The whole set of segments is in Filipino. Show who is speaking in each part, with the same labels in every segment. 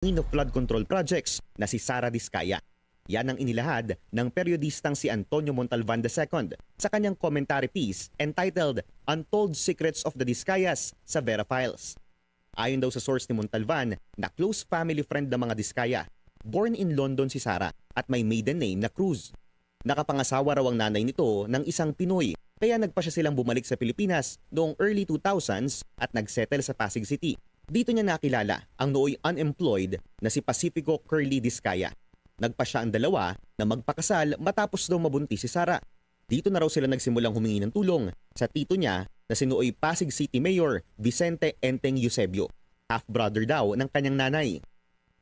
Speaker 1: of flood control projects na si Sara Diskaya. Yan ang inilahad ng periodistang si Antonio Montalvan II sa kanyang commentary piece entitled Untold Secrets of the Diskayas sa Vera Files. Ayon daw sa source ni Montalvan na close family friend ng mga Diskaya, born in London si Sara at may maiden name na Cruz. Nakapangasawa raw ang nanay nito ng isang Pinoy, kaya nagpa siya silang bumalik sa Pilipinas noong early 2000s at nagsettle sa Pasig City. Dito niya nakilala ang nooy unemployed na si Pacifico Curly Diskaya. Nagpa siya ang dalawa na magpakasal matapos daw mabuntis si Sara. Dito na raw sila nagsimulang humingi ng tulong sa tito niya na si nooy Pasig City Mayor Vicente Enteng Eusebio, half-brother daw ng kanyang nanay.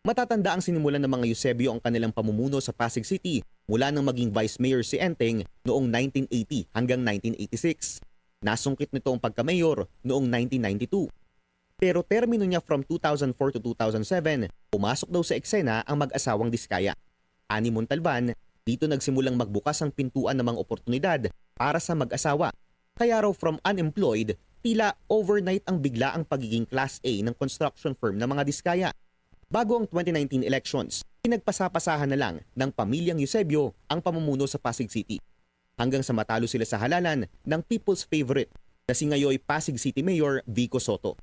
Speaker 1: Matatanda ang sinimulan ng mga Eusebio ang kanilang pamumuno sa Pasig City mula nang maging Vice Mayor si Enteng noong 1980 hanggang 1986. Nasungkit nito ang pagka-mayor noong 1992. Pero termino niya from 2004 to 2007, pumasok daw sa eksena ang mag-asawang Diskaya. Ani Montalvan, dito nagsimulang magbukas ang pintuan ng mga oportunidad para sa mag-asawa. Kaya raw from unemployed, tila overnight ang bigla ang pagiging Class A ng construction firm ng mga Diskaya. Bago ang 2019 elections, pinagpasapasahan na lang ng pamilyang Eusebio ang pamumuno sa Pasig City. Hanggang sa matalo sila sa halalan ng people's favorite na si ngayoy Pasig City Mayor Vico Soto.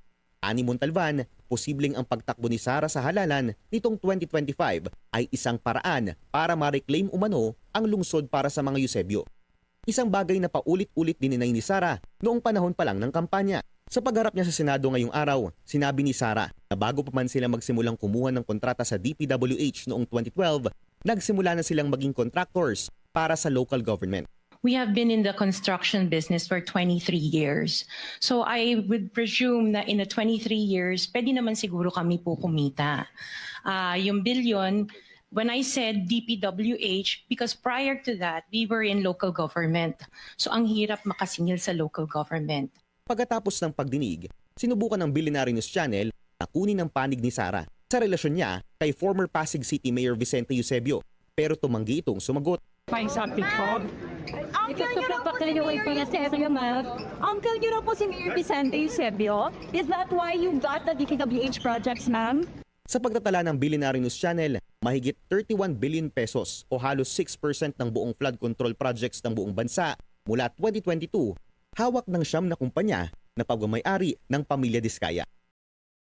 Speaker 1: Ani Montalvan, posibleng ang pagtakbo ni Sara sa halalan nitong 2025 ay isang paraan para ma-reclaim umano ang lungsod para sa mga Eusebio. Isang bagay na paulit-ulit dininay ni Sara noong panahon pa lang ng kampanya. Sa pagharap niya sa Senado ngayong araw, sinabi ni Sara na bago pa man sila magsimulang kumuha ng kontrata sa DPWH noong 2012, nagsimula na silang maging contractors para sa local government.
Speaker 2: We have been in the construction business for 23 years. So I would presume na in the 23 years, pwede naman siguro kami po kumita. Yung billion, when I said DPWH, because prior to that, we were in local government. So ang hirap makasingil sa local government.
Speaker 1: Pagkatapos ng pagdinig, sinubukan ng Billionaire News Channel na kunin ang panig ni Sara sa relasyon niya kay former Pasig City Mayor Vicente Eusebio, pero tumanggi itong sumagot.
Speaker 3: Find something called.
Speaker 4: Uncle, you know po si Mayor Eusebio, ma'am. Uncle, you know po si Mayor Vicente Eusebio. Is that why you got the DPWH projects, ma'am?
Speaker 1: Sa pagtatala ng Billionaire News Channel, mahigit 31 billion pesos o halos 6% ng buong flood control projects ng buong bansa mula 2022, hawak ng siyam na kumpanya na pagmamay-ari ng pamilya Diskaya.